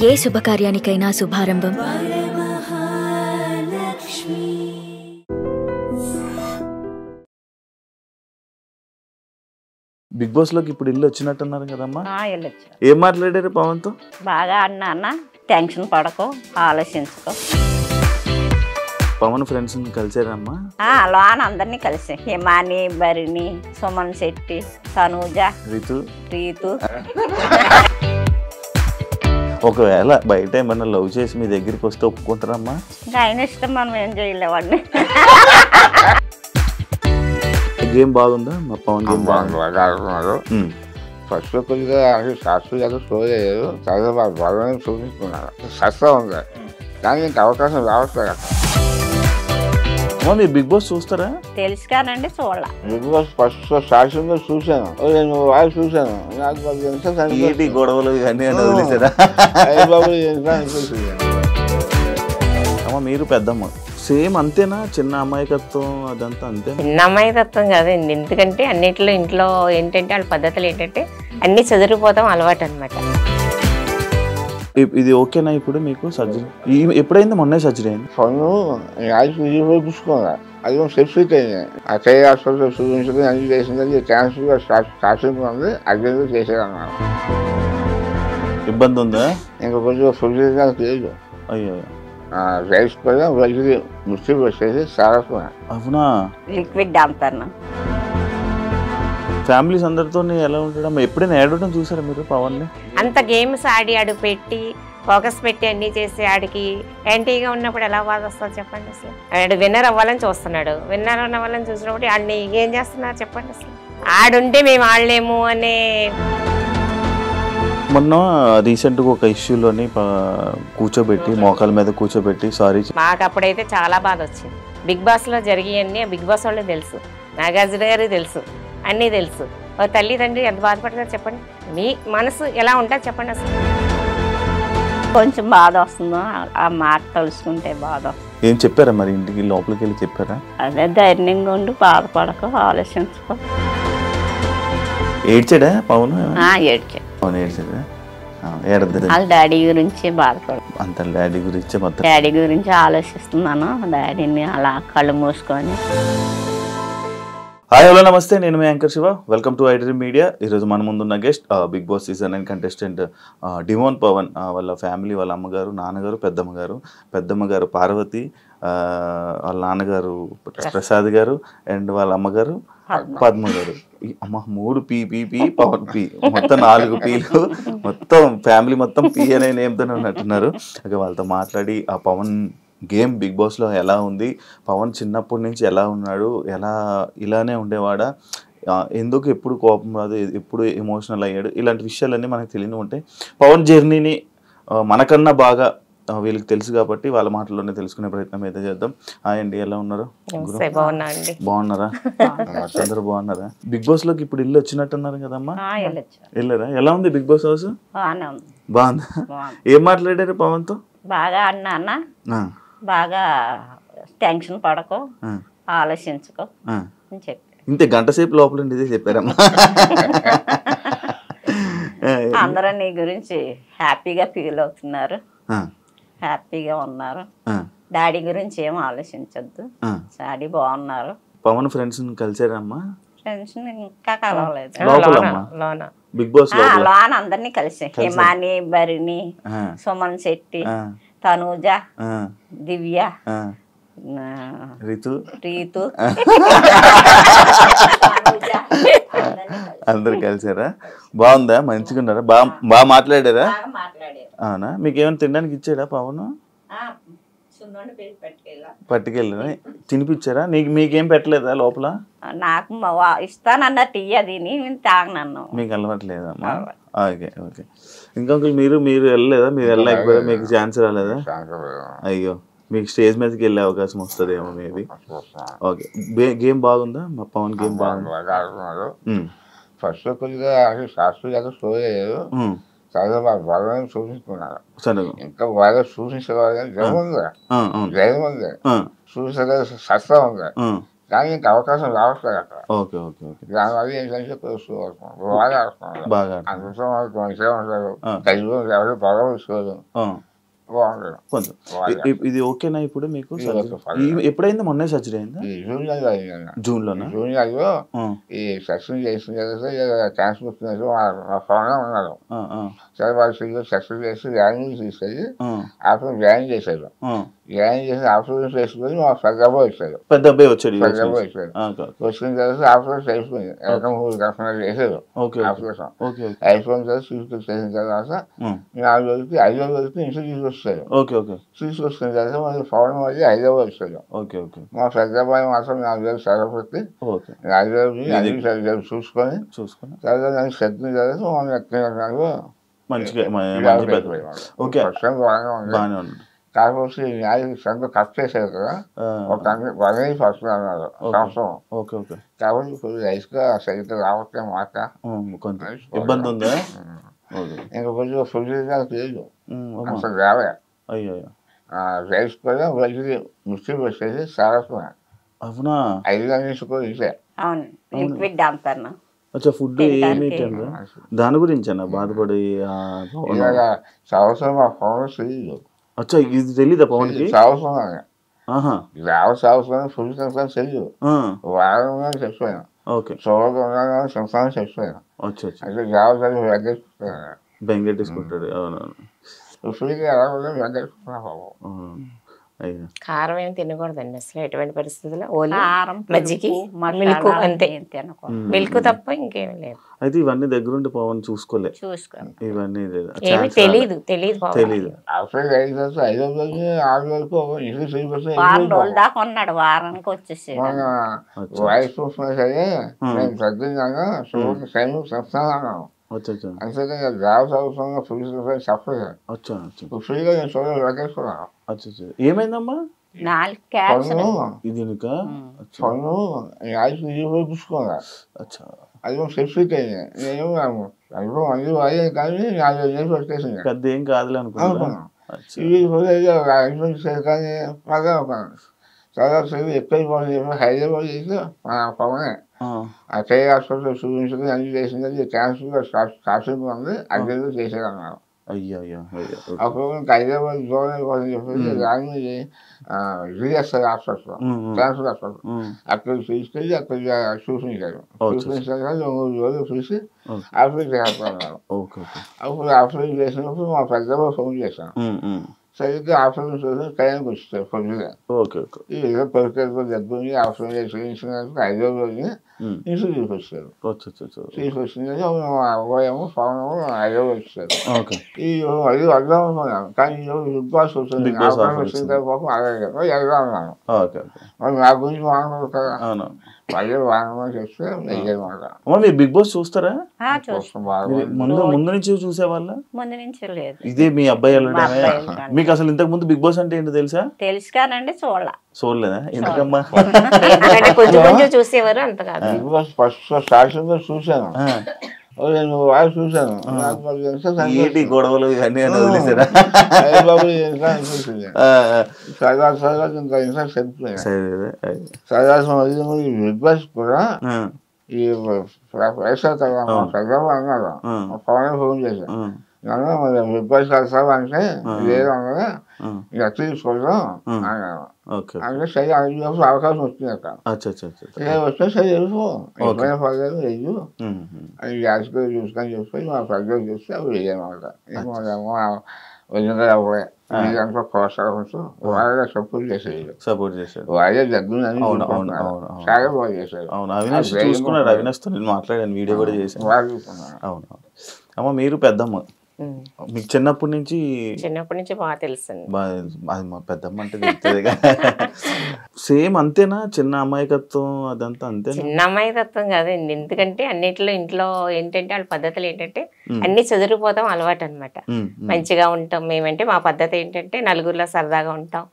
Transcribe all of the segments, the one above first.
ఏ శుభకార్యానికైనా శుభారంభం big boss లోకి ఇప్పుడు ఇల్లు వచ్చినట్టున్నారు కదమ్మా. వెళ్ళొచ్చు. ఏం మాట్లాడారు పవన్ తో? బాగా అన్న టెన్షన్ పడకో, ఆలోచించుకో. పవన్ ఫ్రెండ్స్ కలిసారమ్మా? లోన అందరినీ కలిసి హిమాని, భరిణి, సుమన్ శెట్టి, తనూజ, రీతు. ఒకవేళ బయట ఏమన్నా లవ్ చేసి మీ దగ్గరికి వస్తే ఒప్పుకుంటారమ్మా? ఇంకా ఆయన ఇష్టం, మనం ఏం చేయలేవాడిని. గేమ్ బాగుందా మా పవన్? గేమ్ బాగున్నారు. ఫస్ట్ కొద్దిగా శాస్త్రీయ స్టోరీ అయ్యారు, తర్వాత బాగా చూపించుకున్నారు. సస్తా ఉంది కానీ ఇంక అవకాశం రావట్లేదు. మీరు బిగ్ బాస్ చూస్తారా? తెలుసు కానండి, చూడాల. బిగ్ బాస్ ఫస్ట్ స్టార్టింగ్ చూశాను, 2 వారాలు చూశాను. నాకు గొడవలు ఇవన్నీ వదిలేసారా? అమ్మ మీరు పెద్దమ్మ, సేమ్ అంతేనా? చిన్న అమాయకత్వం అదంతా అంతే? చిన్న అమాయకత్వం కాదండి, ఎందుకంటే అన్నింటిలో ఇంట్లో ఏంటంటే వాళ్ళ పద్ధతులు ఏంటంటే అన్ని చదిరిపోతాం అలవాటు అనమాట. ఇది ఓకేనా ఇప్పుడు మీకు? సర్జరీ ఎప్పుడైంది? మొన్నే సర్జరీ అయింది. పన్ను చూపించుకున్నా, అది సెప్సిట్ అయింది. ఆ చేయి హాస్పిటల్ చూపించుకుని అన్ని చేసింది. క్యాన్సర్ స్టార్టింగ్ ఉంది, అర్జెంట్ చేసేదన్నారు. ఇబ్బంది ఉందా? ఇంకా కొంచెం ఫుడ్ లేదు. అయ్యో, రైస్ కూడా రైస్కి ముస్టి వచ్చేసి సారకున్నా. అవునా? లిక్విడ్ డాంపర్నా. ఫ్యామిలీస్ అందరితో ఎలా ఉంటాడమ్మా? ఎప్పుడైనా ఏడవడం చూసారా మీరు పవన్ ని? అంత గేమ్స్ ఆడి ఆడు పెట్టి ఫోకస్ పెట్టి అన్ని చేసి ఆడికి యాంటీగా ఉన్నప్పుడు ఎలా బాధ వస్తుంది చెప్పండి. అసలు ఆడు విన్నర్ అవ్వాలని చూస్తున్నాడు, విన్నర్ అవ్వాలని చూసినప్పుడు ఆడిని ఏం చేస్తున్నారు చెప్పండి. అసలు ఆడుంటే మేము ఆడలేము అనే. మొన్న రీసెంట్గా ఒక ఇష్యూలోని కూర్చోబెట్టి, మోకాల మీద కూర్చోబెట్టి సారీ. మాకు అప్పుడైతే చాలా బాధ వచ్చింది. బిగ్ బాస్లో జరిగివన్నీ బిగ్ బాస్ వాళ్ళే తెలుసు, నాగార్జున గారికి తెలుసు, అన్నీ తెలుసు. తల్లిదండ్రి ఎంత బాధపడతారు చెప్పండి, మీ మనసు ఎలా ఉంటుంది చెప్పండి. అసలు కొంచెం బాధ వస్తుందో ఆ మాట తలుసుకుంటే బాధ. ఏం చెప్పారా మరి? ఇంటికి లోపలికి వెళ్ళి చెప్పారా? అదే ధైర్యంగా ఉండి బాధపడక, ఆలోచించుకో. ఏడ్చాడా పవన్? ఏడ్చా. పవన్ ఏడ్చాడా? ఏడద్దు. వాళ్ళ డాడీ గురించి బాధపడు. అంత డాడీ గురించి మొత్తం డాడీ గురించి ఆలోచిస్తున్నాను. డాడీని అలా కళ్ళు మూసుకొని. హాయ్ హలో నమస్తే, నేను మీ anchor Shiva. Welcome to iDream media. ఈరోజు మన ముందున్న guest Big Boss season 9 contestant Demon Pavan. వాళ్ళ ఫ్యామిలీ, వాళ్ళ అమ్మగారు, నాన్నగారు, పెద్దమ్మగారు పార్వతి, వాళ్ళ నాన్నగారు ప్రసాద్ గారు అండ్ వాళ్ళ అమ్మగారు పద్మ గారు. అమ్మ 3 పీ పవన్ పీ, మొత్తం 4 పీలు. మొత్తం ఫ్యామిలీ మొత్తం పీ అనే నేమ్తోనే ఉన్నట్టున్నారు. ఓకే, వాళ్ళతో మాట్లాడి ఆ పవన్ గేమ్ బిగ్ బాస్లో ఎలా ఉంది, పవన్ చిన్నప్పటి నుంచి ఎలా ఉన్నాడు, ఇలానే ఉండేవాడా, ఎందుకు ఎప్పుడు కోపం రాదు, ఎప్పుడు ఎమోషనల్ అయ్యాడు, ఇలాంటి విషయాలన్నీ మనకు తెలియని ఉంటాయి. పవన్ జర్నీని మనకన్నా బాగా వీళ్ళకి తెలుసు కాబట్టి వాళ్ళ మాటల్లోనే తెలుసుకునే ప్రయత్నం అయితే చేద్దాం. అండి, ఎలా ఉన్నారు? బాగున్నారా? అందరూ బాగున్నారా? బిగ్ బాస్ లోకి ఇప్పుడు ఇల్లు వచ్చినట్టున్నారు కదమ్మా, వెళ్ళారా? ఎలా ఉంది బిగ్ బాస్ హౌస్? బాగుందా? ఏం మాట్లాడారు పవన్ తో? బాగా అన్న బాగా టెన్షన్ పడకో, ఆలోచించుకో అని చెప్పి. ఇంతే గంట సేపు లోపల ఇదే చెప్పారమ్మా. అందరూ నీ గురించి హ్యాపీగా ఫీల్ అవుతున్నారు, హ్యాపీగా ఉన్నారు. డాడీ గురించి ఏం ఆలోచించద్దు, డాడీ బాగున్నారు. పవన్ ఫ్రెండ్స్ కలిసారమ్మా? ఫ్రెండ్స్ ఇంకా కలవలేదు. బిగ్ బాస్ లోన అందరినీ కలిసి హిమాని, భరిణి, సుమన్ శెట్టి, తనూజ, దివ్య, రీతు అందరు కలిసారా? బాగుందా? మంచిగా ఉన్నారా? బాగా మాట్లాడారా? అవునా? మీకు ఏమైనా తినడానికి ఇచ్చాడా పవన్? పట్టుకెళ్ళా తినిపించారా? మీకేం పెట్టలేదా లోపల? నాకు ఇస్తానన్న టీ అది తాగనన్ను. మీకు అలవాట్లేదమ్మా? ఓకే. ఇంకొకరు మీరు వెళ్ళలేదా? మీరు వెళ్ళలేకపోయారా? మీకు ఛాన్స్ రాలేదా? అయ్యో, మీకు స్టేజ్ మీదకి వెళ్ళే అవకాశం వస్తుందేమో మేబీ. ఓకే, గేమ్ బాగుందా మా పవన్? గేమ్ బాగుంది. ఫస్ట్ కొద్దిగా శాస్త్రీయ స్టోరీ అయ్యారు, తర్వాత బాగా చూపించుకున్నారు. ఇంకా బాగా చూపించేవారు కానీ జగన్ ఉంది చూసే సస్తా ఉంది. కానీ ఇంకా అవకాశం రావట్లేదు అక్కడ. ఓకే ఓకే ఓకే దానివల్ల ఏంటంటే బాగా ఆడుతున్నారు. బాగా అందుకోసం వాళ్ళు మంచిగా ఉంటారు. ఆ. తెలుగు ఎవరు బాగా తీసుకోరు. ఆ, బాగుంటారు. కొంచెం బాగా. ఇది ఓకేనా ఇప్పుడు మీకు ఇది సర్జరీ? ఓకే, పర్లేదు. ఎప్పుడైంది? మొన్నే సర్జరీ అయిందా? ఈ జూనియర్లో అయిందన్న. జూన్లోనా? జూనియర్లో ఆ, ఈ సెక్షన్ చేసిన తర్వాత ఛాన్స్ వచ్చినట్టు ఫోన్లో ఉన్నారు. ఆ, ఆ, సరే వాళ్ళు సెక్షన్ చేసి జాయిన్ తీసుకెళ్ళి ఆ, ఆఫ్టర్ జాయిన్ చేశారు. ఆ. జాయిన్ చేసి ఆఫ్టర్ చేసుకొని మా పెద్దబాబు వచ్చారు. పెద్ద అబ్బాయి వచ్చాడు US పెద్దబాబు నుంచి. వచ్చారు. ఆ, ఓకే వచ్చిన తర్వాత ఆఫ్టర్ అయిపోయింది. వెల్కమ్ కస్టమర్ చేశారు. ఓకే ఆఫ్టర్ ఓకే ఓకే అయిపోయిన తర్వాత తీసుకొచ్చి చేసిన తర్వాత 4 రోజులకి 5 రోజులకి ఇంట్లో తీసుకొస్తారు. ఓకే ఓకే తీసుకొచ్చిన తర్వాత మళ్ళీ ఫోన్ మళ్ళీ హైదరాబాద్ వచ్చారు. ఓకే ఓకే మా పెద్ద అబ్బాయి మాత్రం 4 రోజులు సెలవు పెట్టి ఓకే 4 రోజులు అన్ని సరిగ్గా చూసుకొని చూసుకున్నా తర్వాత నన్ను చెప్పిన తర్వాత మనం ఎక్కడ మంచిగా మంచి పెద్ద ఓకే బాగానే ఉంది. బాగానే ఉంది. కాకపోతే సంత కట్ చేశారు కదా, ఆ, ఒక 1 ఫస్ట్ అన్నారు సంవత్సరం. ఓకే ఓకే కాబట్టి ఇప్పుడు రైస్గా సరిగ్గా రావట్లే మాట. కొంచెం ఇబ్బంది ఉందా? ఓకే ఇంకా కొంచెం ఫుడ్ లేదు అమ్మా. అసలు రావే. అయ్యో అయ్యో. రైస్ కూడా రోజుకి మిక్సీ వచ్చేసి సారస్వరం అవునా? 5 గంటలు కూడా ఇదే. అవును, లిక్విడ్ అంటాను. అచ్చా, ఫుడ్ ఏమి తినరా? దాని గురించి అన్న బాధపడి ఇవాళ సంవత్సరం మా ఫోన్ తెలియదు. అచ్చా, ఇది తెలీదా పవన్కి? సంవత్సరం ఆహా, సంవత్సరం ఫుడ్ కనుక తెలియదు. ఆ, వారం చచ్చిపోయాను. ఓకే. చూడకుండా సంవత్సరం చచ్చిపోయాను. అచ్చా అచ్చా, అంటే జాగ్రత్తగా వెగ్గేసుకున్నాను. బెంగెట్టేసుకుంటాడు. అవునవును. ఫ్రీగా ఎలా ఉందో వెగ్గేసుకున్నాను. అవును. అయ్యా, కారం ఏమి తినకూడదండి అసలు ఎటువంటి పరిస్థితుల్లో. ఓన్లీ కారం, మజ్జిగి, పులుపు, మిల్క్ మసాలా అంతే. ఏం తినకూడదు. మిల్క్ తప్ప ఇంకేమీ లేదు. అయితే ఇవన్నీ దగ్గరుండి పవన్ చూసుకోలే. చూసుకోండి. ఇవన్నీ ఏమి ఛాన్స్ తెలీదు తెలీదు. అసలు 5 రోజులు 5 రోజులు 6 వరకు ఇంటికి చూపిస్తే వారం రోజుల దాకా ఉన్నాడు, వారానికి వచ్చేసి మన వాయిస్ చూసినా సరే నేను తగ్గిందాక చూడండి సైన్ చెప్తాను అన్నాను. అచ్చా అచ్చా అంతేకాని జాబ్స్ అవసరంగా ఫ్రీ చెప్పలేదు. అచ్చా అచ్చా ఫ్రీగా నేను చూడాలి వెగ్గేసుకున్నాను. అచ్చా అచ్చా. ఏమైందమ్మా? 4 క్యాప్స్. పన్ను ఇది నీక? అచ్చా పన్ను యాజ్ చూపించుకోగా అచ్చా. అది సెప్సిక్ అయింది. నేను అనుభవం అన్ని వాడే కానీ 4 రోజులు పెట్టేసింది. పెద్ద ఏం కాదులే అనుకున్నా. అనుకున్నాను అచ్చా. ఇవి కూడా కానీ బాగా చాలా సేపు ఎక్కువైపోయింది. హైదరాబాద్ చేసి పవనే ఆ, ఆ చేయి హాస్పిటల్ చూపించుకుని అన్ని చేసింది. క్యాన్సర్ స్టార్టింగ్ ఉంది, అది చేసేదన్నారు. అయ్యా అయ్యా అయ్యా. అప్పుడు ఇంకా హైదరాబాద్ దూరం అయిపోతుందని చెప్పేసి రాని జిఎస్ఐ హాస్పిటల్, క్యాన్సర్ హాస్పిటల్ అక్కడ తీసుకెళ్ళి అక్కడ చూపించారు. చూపించాక 3 రోజులు చూసి ఆపరేట్ చేస్తున్నారు. Okay okay. అప్పుడు ఆపరేట్ చేసినప్పుడు మా పెద్దమ్మ ఫోన్ చేశాను. సరిగ్గా ఆపరేషన్ చూసి టైంకి వచ్చారు పొద్దుగా. Okay okay. ఈ ఏదో పరికరాలతో దగ్గరుండి ఆపరేషన్ చేయించినందుకు 5 రోజులు ఇంట్లో తీసుకొచ్చారు. తీసుకొచ్చిందని అబ్బాయేమో ఫోన్ 5 రోజులు వచ్చారు. ఓకే. ఈ అది అర్థం అనుకున్నాను, కానీ బిగ్ బాస్ వచ్చింది. వచ్చిన తర్వాత అలాగే వెళ్దాం అన్నాను. Okay okay. మరి నా గురించి మాట్లాడదు కదా, అవును. మళ్ళీ వాడమని చెప్తే అన్నమాట. అమ్మా, మీరు బిగ్ బాస్ చూస్తారా? చూస్తాం. ముందు నుంచి చూసేవాళ్ళ? ముందు నుంచి లేదు. ఇదే మీ అబ్బాయి మా వెళ్ళడమే? అబ్బాయి వెళ్ళడం. మీకు అసలు ఇంతకు ముందు బిగ్ బాస్ అంటే ఏంటో తెలుసా? తెలుసు కానండి, చూడలేదా? ఎందుకమ్మా? ఎందుకంటే కొంచెం కొంచెం చూసేవారు, అంత కాదు. బిగ్ బాస్ ఫస్ట్ స్టార్టింగ్ చూశాను. నేను వాయిస్ చూశాను. ఏంటి గొడవలు ఇవన్నీ అని వదిలేసారా? అనిపించింది. సరదా ఇంకా ఇన్సార్ట్ చెప్తున్నాను. సరదా బిగ్ బాస్ కూడా ఈ వైఎస్ఆర్ చంద్రబాబు అన్నారు. ఫోన్ చేశాను. మరి బిగ్ బాస్ కలిసావు అంటే లేదు అన్నదా, ఇక తీసుకోవడం అన్నాను. అంటే సరే అడిగినప్పుడు అవకాశం వచ్చింది అక్కడ. వస్తే సరే వెళ్ళిపో, ఎప్పుడైనా పర్లేదు వెయ్యు అని యాజ్గా చూసుకొని చెప్పి మా పెద్దలు చూస్తే అవి వేయనమాట. ఏమో వదిలిగా అవ్వే దాంట్లో ప్రోత్సాహంతో వాళ్ళగా సపోర్ట్ చేసేది. వాళ్ళే దగ్గర చాలా బాగా చేశారు. అవును, అవినాష్ చూసుకున్నాడు. అవినాష్తో నేను మాట్లాడాను, వీడియో కూడా చేశాను. అవును. అమ్మ, మీరు పెద్దమ్మ, మీకు చిన్నప్పటి నుంచి బాగా తెలుసండి. అది మా పెద్దమ్మ అంటే తెలుస్తుంది. సేమ్ అంతేనా? చిన్న అమాయకత్వం అదంతా అంతేనా? చిన్న అమాయకత్వం కాదండి, ఎందుకంటే అన్నిట్లో ఇంట్లో ఏంటంటే వాళ్ళ పద్ధతులు ఏంటంటే అన్ని చదిరిపోతాం అలవాటు అనమాట. మంచిగా ఉంటాం మేమంటే. మా పద్ధతి ఏంటంటే నలుగురిలో సరదాగా ఉంటాం,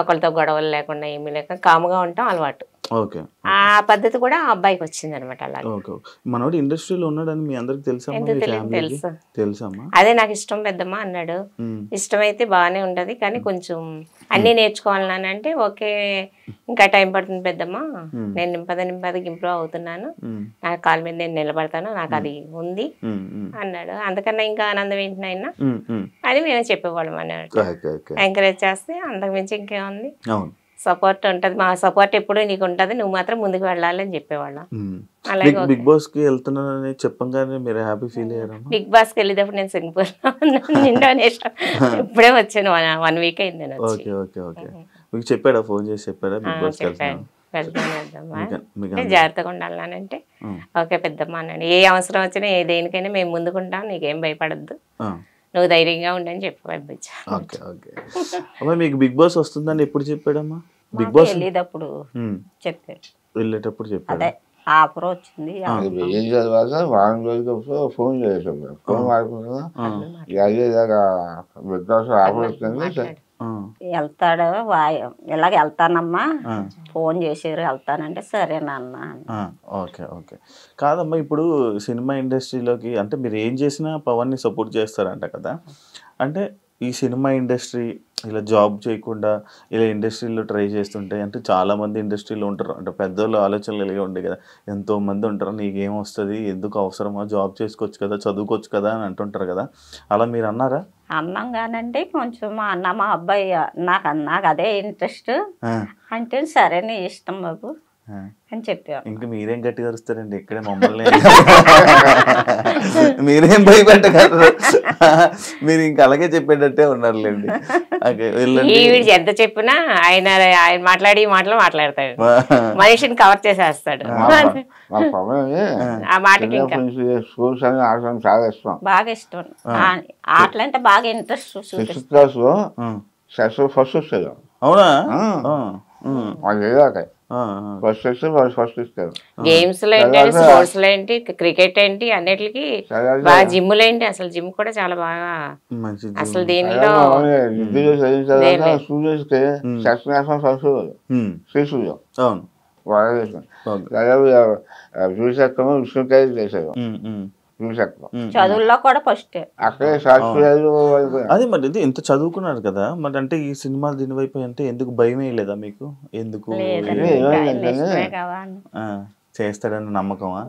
ఒకరితో గొడవలు లేకుండా ఏమీ లేక కాముగా ఉంటాం అలవాటు. ఓకే ఆ పద్ధతి కూడా ఆ అబ్బాయికి వచ్చింది అనమాట. అలాగే ఓకే. మనోడు ఇండస్ట్రీలో ఉన్నాడని మీ అందరికి తెలుసా? ఎందుకు తెలియదు, తెలుసు. తెలుసమ్మా? అదే నాకు ఇష్టం పెద్దమ్మ అన్నాడు. ఇష్టమైతే బాగానే ఉంటది కానీ కొంచెం అన్ని నేర్చుకోవాలని అంటే ఓకే ఇంకా టైం పడుతుంది పెద్దమ్మ, నేను నింపదకి ఇంప్రూవ్ అవుతున్నాను, నా కాళ్ళ మీద నేను నిలబడతాను, నాకు అది ఉంది అన్నాడు. అందుకన్నా ఇంకా ఆనందం ఏంటి నాయన అని మేము చెప్పేవాళ్ళం అన్నాడు. ఎంకరేజ్ చేస్తే అంతకు మించి ఇంకేముంది, సపోర్ట్ ఉంటది, మా సపోర్ట్ ఎప్పుడు నీకు ఉంటది, నువ్వు మాత్రం ముందుకు వెళ్ళాలి అని చెప్పేవాళ్ళం. అలాగే బిగ్ బాస్ కి వెళ్తున్నానని చెప్పంగానే మీరు హ్యాపీ ఫీల్ అయ్యారా? బిగ్ బాస్ కి వెళ్ళేటప్పుడు నేను సింగపూర్ ఇండోనేషియా ఇప్పుడే వచ్చాను, 1 వీక్ అయింది. Okay okay okay. మీకు చెప్పాడా, ఫోన్ చేసి చెప్పాడా బిగ్ బాస్ చెప్పాను వెళ్దామా జాగ్రత్తగా ఉండాలంటే ఓకే పెద్దమ్మ అన్నాడు. ఏ అవసరం వచ్చినా ఏ దేనికైనా మేము ముందుకుంటాం, నీకేం భయపడద్దు, నువ్వు ధైర్యంగా ఉండని చెప్పి పంపించాను. Okay okay. అమ్మా మీకు బిగ్ బాస్ వస్తుందని ఎప్పుడు చెప్పాడమ్మా? బిగ్ బాస్ వెళ్ళేటప్పుడు చెప్పాడు, వెళ్ళేటప్పుడు చెప్పాడు. ఆఫర్ వచ్చింది ఏం చదివాక వారం రోజులప్పుడు ఫోన్ చేసాడు, ఫోన్ మాట్లాడుకున్నా అదేదాకా బిగ్ బాస్ ఆఫర్ వచ్చింది, వెళ్తాడు ఇలాగ వెళ్తానమ్మా, ఫోన్ చేసారు వెళ్తానంటే సరేనన్నా. Okay okay. కాదమ్మా ఇప్పుడు సినిమా ఇండస్ట్రీలోకి అంటే మీరు ఏం చేసినా పవన్ని సపోర్ట్ చేస్తారంట కదా, అంటే ఈ సినిమా ఇండస్ట్రీ ఇలా జాబ్ చేయకుండా ఇలా ఇండస్ట్రీలో ట్రై చేస్తుంటే అంటే చాలామంది ఇండస్ట్రీలో ఉంటారు, అంటే పెద్దోళ్ళు ఆలోచనలు కలిగి ఉండే కదా, ఎంతోమంది ఉంటారు, నీకేం వస్తుంది, ఎందుకు అవసరమా, జాబ్ చేసుకోవచ్చు కదా, చదువుకోవచ్చు కదా అని అంటుంటారు కదా, అలా మీరు అన్నారా? అన్నాం కానండి కొంచెం అన్న మా అబ్బాయి నాకు అదే ఇంట్రెస్ట్ అంటే సరే నీ ఇష్టం బాబు అని చెప్పారు. ఇంకా మీరేం గట్టిగా అరుస్తారండి, ఇక్కడే మమ్మల్ని మీరేం భయపెట్టగలరు, మీరు ఇంకా అలాగే చెప్పేటట్టే ఉన్నారులేండి. ఎంత చెప్పినా ఆయన మాట్లాడి మాట్లాడతాడు, మనిషిని కవర్ చేసేస్తాడు. ఆ మాటకి చాలా ఇష్టం, బాగా ఇష్టం, ఆటలంటే బాగా ఇంట్రెస్ట్. ఫస్ట్ వస్తుంది. అవునా? ఫస్ట్ ఇస్తారు. గేమ్స్ లో ఏంటి, స్పోర్ట్స్ లో ఏంటి, క్రికెట్ ఏంటి, అన్నిటికి బాగా జిమ్ లో ఏంటి, అసలు జిమ్ కూడా చాలా బాగా, అసలు దీనిలో విష్ణుకాయ చేశారు, చదువుల్లో కూడా ఫస్ట్. అక్కడే అదే మరి ఇది ఇంత చదువుకున్నారు కదా, మరి అంటే ఈ సినిమాలు దీని వైపు అంటే ఎందుకు భయం వేయలేదా మీకు? ఎందుకు చేస్తాడని నమ్మకమా?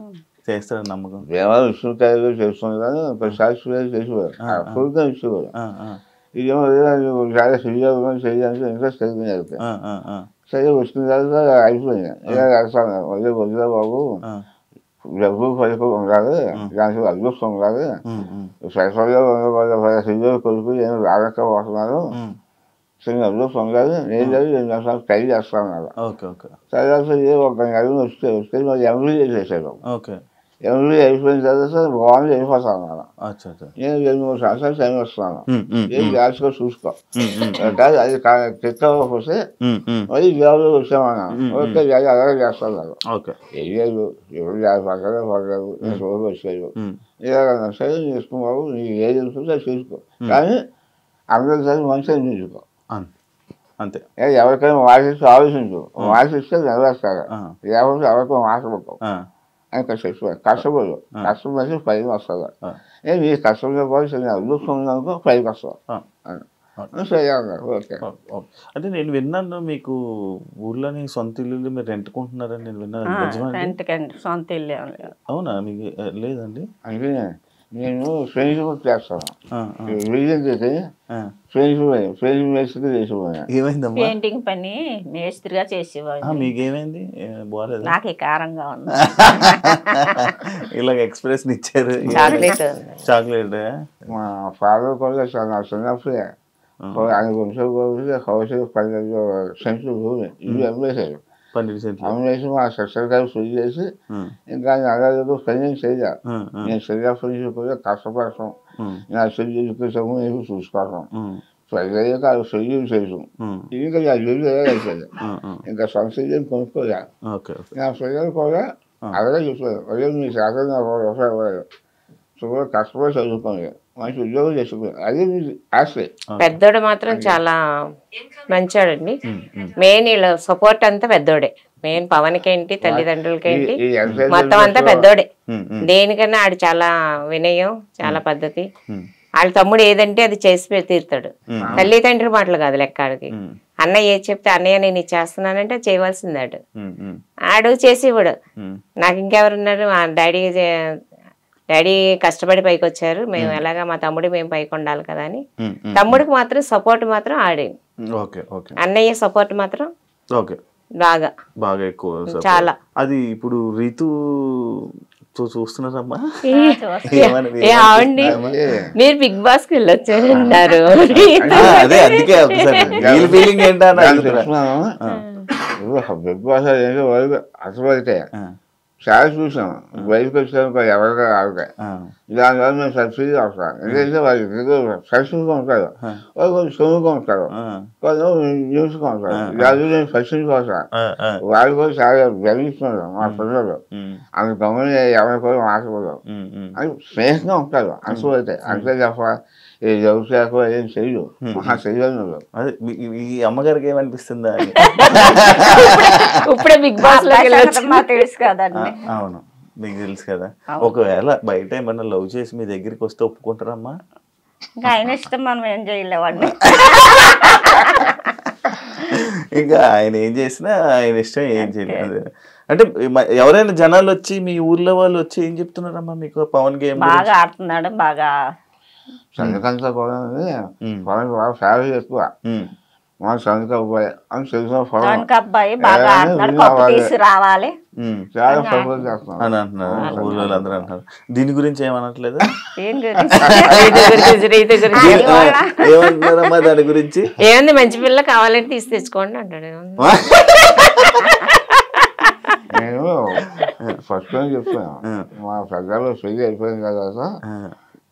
చేస్తాడని నమ్మకం విష్ణుకాయలు చేస్తుంది కానీ శాస్త్రీయాలు చేసేవారు, ఇచ్చేవారు. ఇదేమో చాలా చేయడానికి ఇంట్రెస్ట్ కలిగింది. సరే వచ్చిన తర్వాత అయిపోయింది, వదిలే బాబు డబ్బు పైపు ఉండాలి, దానికి అదృష్టం ఉండాలి, సైఫర్లో కొడుకు ఏమి రాలేకపోతున్నారు, చిన్న అదృష్టం ఉండాలి, నేను ట్రై చేస్తాను. సరే ఒక నెల వస్తే మరి ఎంబీ చేసేసాడు. ఎంబీ అయిపోయిన తర్వాత బాగుంది అయిపోతాను అన్నమాట. నేను 2-3 సంవత్సరాలు టైం వస్తున్నాను, ఏం జాగ్రత్తగా చూసుకో, అది చెక్ అవ్వకపోతే మరి జాబ్లో వచ్చామన్నాను. ఓకే అలాగే చేస్తాను. ఏం లేదు ఎవరు పక్కనే పడలేదు, రోజు వచ్చాడు, ఇలాగన్నా సరే చేసుకున్నావు, నీకు ఏది తెలుస్తుందో అది చూసుకో, కానీ అందరిసారి మంచిగా చూసుకో అంతే. ఎవరికైనా మాసిస్తే ఆలోచించు, మాసిస్తే నెరవేర్తారు, లేకపోతే ఎవరికైనా మాసపడతావు అని కష్టపడు, కష్టపడి పైకి వస్తుంది. నీ కష్టంతో పాటు చిన్న అదృష్టం ఉందనుకో పైకి వస్తావు. ఓకే. అంటే నేను విన్నాను మీకు ఊర్లోని సొంత ఇల్లు మీరు రెంట్కుంటున్నారని నేను విన్నాను. సొంత ఇల్లు అవునా? మీకు లేదండి? అంటే నేను ఫ్రెండ్షిప్ చేస్తాను, రీజన్ చేసి ఫ్రెండ్షిప్ చేసిపోయాను. ఏమైందమ్మా? పెయింటింగ్ పని మేస్త్రిగా చేసేవాడు. మీకేమైంది? బాగాలేదు, నాకు కారంగా ఉంది. ఇలాగ ఎక్స్ప్రెషన్ ఇచ్చారు. చాక్లెట్ మా ఫాదర్ కూడా చాలా చిన్నప్పుడే ఆయన కొంచెం హౌస్ 12 సెంట్లు భూమి ఇల్లు అమ్మేశారు. అమ్మేసి మా సిస్టర్ గారు ఫుల్ చేసి ఇంకా అలాగే పని చేయాలి. నేను సరిగా ఫ్రెండ్షిప్ కూడా కష్టపడతాం, నా చెల్లి ఎడ్యుకేషన్ నేను చూసుకోవటం, ప్రజలయ్యాక అది చెల్లి చేయడం, ఇంకా నా చెల్లి అయిపోయింది, ఇంకా సొంత చెల్లి కొనుక్కోలే. నా పిల్లలు కూడా అలాగే చెప్పారు, అదే మీ శాతం కష్టపడి చదువుకోండి, మంచి ఉద్యోగం చేసుకోండి, అదే మీ ఆస్తి. పెద్దోడు మాత్రం చాలా మంచోడండి, మెయిన్ వీళ్ళ సపోర్ట్ అంతా పెద్దోడే. మెయిన్ పవన్కేంటి తల్లిదండ్రులకేంటి మొత్తం అంతా పెద్దోడే. దేనికన్నా ఆడు చాలా వినయం, చాలా పద్ధతి. వాళ్ళ తమ్ముడు ఏదంటే అది చేసి తీరుతాడు. తల్లిదండ్రుల మాటలు కాదు లెక్క ఆడికి. అన్నయ్య ఏది చెప్తే అన్నయ్య నేను ఇది చేస్తున్నానంటే చేయవలసింది ఆడు చేసేవాడు. నాకు ఇంకెవరున్నారు, డాడీ కష్టపడి పైకి వచ్చారు, మేము ఎలాగా మా తమ్ముడు మేము పైకి ఉండాలి కదా అని. తమ్ముడికి మాత్రం సపోర్ట్ మాత్రం ఆడే. అన్నయ్య సపోర్ట్ మాత్రం బాగా ఎక్కువ చాలా. అది ఇప్పుడు రీతు చూస్తున్నారమ్మా, మీరు బిగ్ బాస్ కి వెళ్ళొచ్చారన్నారు. అదే అందుకే ఫీలింగ్ ఏంటన్నా బిగ్ బాస్ అసలు చాలా చూసాం. బయటకు వచ్చాను ఎవరిగా ఆవిడ దానివల్ల మేము సబ్సిడీ అవసరం. ఎందుకంటే వాళ్ళు సక్సెస్గా ఉంటారు, వాళ్ళు కొంచెం సొమ్ముగా ఉంటారు, కొంచెం న్యూస్గా ఉంటారు. దాని నేను సక్సెస్ అవసరం. వాళ్ళు కూడా చాలా గర్విస్తున్నారు మా పిల్లలు. అంత గమని ఎవరి కూడా మాట్లాడరు అని స్నేహంగా ఉంటారు. అనుకోవైతే అంతే తప్ప ఈ వ్యవసాయకు ఏం చెయ్యు, మహా చెయ్యను. అదే ఈ అమ్మగారికి ఏమనిపిస్తుందా ఇప్పుడే బిగ్ బాస్ తెలుసు కదండి. అవును, మీకు తెలుసు కదా. ఒకవేళ బయట ఏమన్నా లవ్ చేసి మీ దగ్గరికి వస్తే ఒప్పుకుంటారమ్మా? ఇంకా ఆయన ఇష్టం, మనం ఏం చేయలేవండి. ఇంకా ఆయన ఏం చేసినా ఆయన ఇష్టం, ఏం చేయలేదు. అంటే ఎవరైనా జనాలు వచ్చి మీ ఊర్లో వాళ్ళు వచ్చి ఏం చెప్తున్నారమ్మా మీకు? పవన్ గేమ్ బాగా ఆడుతున్నాడు, బాగా సంగతంతా కూడా పవన్ బాగా ఫ్యామిలీ ఎక్కువ. మా సంగతి అబ్బాయి అని తెలిసిన అబ్బాయి బాగా ఆడుతున్నాడు, కప్పు తీసి రావాలి చాలా సపోర్ట్ చేస్తున్నాం అని అంటున్నారు ఊళ్ళో అందరూ అంటున్నారు. దీని గురించి ఏమనట్లేదు? ఏమంటున్నారమ్మా దాని గురించి? ఏముంది, మంచి పిల్ల కావాలంటే తీసి తెచ్చుకోండి అంటాడు. నేను ఫస్ట్ టైం చెప్తాను, మా పెద్దలు పెళ్లి అయిపోయిన తర్వాత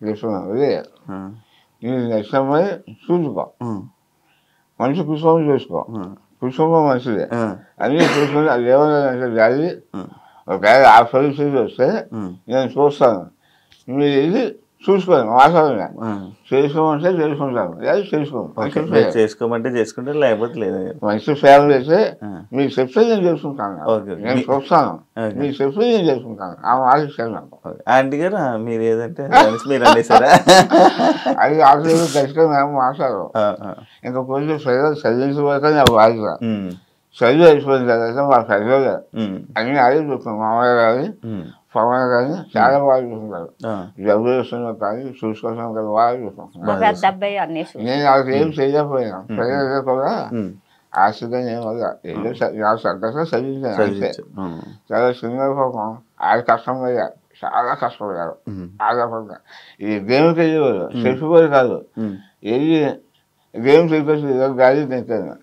చెప్తున్నాను, అదే నేను నెక్స్ట్ అమ్మాయి చూసుకో, మంచి కుటుంబం చూసుకో, కుటుంబం మంచిదే అన్నీ చూసుకుంటే అది ఏమన్నా డాడీ ఒకవేళ ఆ పరిస్థితి వస్తే నేను చూస్తాను, మీరు ఇది చూసుకోండి, మాట్లాడండి, చేసుకోమంటే చేసుకుంటాను, అది చేసుకోమంటే చేసుకుంటాను, లేకపోతే లేదు. మంచి ఫ్యామిలీ అయితే మీకు చెప్తే నేను చేసుకుంటాను, నేను చూస్తాను, మీకు చెప్తే నేను చేసుకుంటాను, ఆ మాట ఇస్తాను. ఆంటీ గారు మీరు ఏదంటే మీరు అనేసారా? అది ఆఖరి ఖచ్చితంగా మేము మాట్లాడరు. ఇంకా కొంచెం ప్రజలు చదివించబోతే నాకు బాధ్యత. చదువు అయిపోయిన తర్వాత మా ప్రజలు అన్ని అదే చూస్తాం, మామయ్య కానీ పవన్ కానీ చాలా బాగా చూసుకుంటారు. డబ్బులు వస్తున్నా కానీ చూసుకుంటున్నాం కదా, బాగా చూసుకుంటున్నాం. నేను వాళ్ళకి ఏం చేయలేకపోయినా ప్రజలు కూడా ఆశగా నేను ఏదో నాకు సంతోషంగా చదివించాను. చాలా చిన్న పాపం ఆడ కష్టమయ్యా, చాలా కష్టపడ్డారు. ఆధారపడ్డా ఈ గేమ్కి వెళ్ళేవారు, చెప్పుకోరు కాదు, ఏది గేమ్ చెప్పేసి గాలి తింటాను.